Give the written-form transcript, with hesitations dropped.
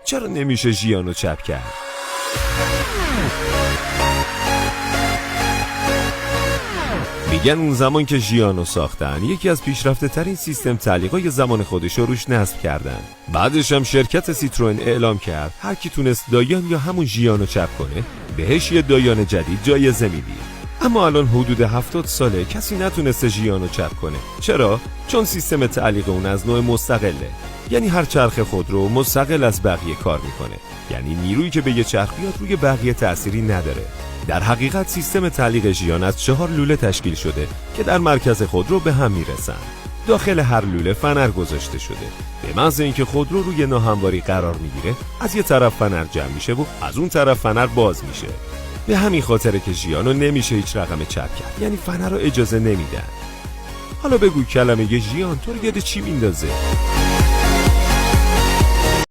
چرا نمیشه ژیانو چپ کرد؟ میگن اون زمان که ژیانو ساختن یکی از پیشرفته ترین سیستم تعلیقای زمان خودش رو روش نصب کردن. بعدش هم شرکت سیتروئن اعلام کرد هر کی تونست دایان یا همون ژیانو چپ کنه بهش یه دایان جدید جایزه میدید. اما الان حدود 70 ساله کسی نتونسته ژیانو چپ کنه. چرا؟ چون سیستم تعلیق اون از نوع مستقله، یعنی هر چرخ خودرو مستقل از بقیه کار میکنه، یعنی نیرویی که به یه چرخ بیاد روی بقیه تأثیری نداره. در حقیقت سیستم تعلیق ژیان از 4 لوله تشکیل شده که در مرکز خودرو به هم میرسن. داخل هر لوله فنر گذاشته شده. به محض اینکه خودرو روی ناهمواری قرار میگیره از یه طرف فنر جمع میشه و از اون طرف فنر باز میشه. به همین خاطره که ژیانو نمیشه هیچ رقم چپ کرد، یعنی فنر رو اجازه نمیدن. حالا بگو کلمه ژیان تو رو یاد چی میندازه؟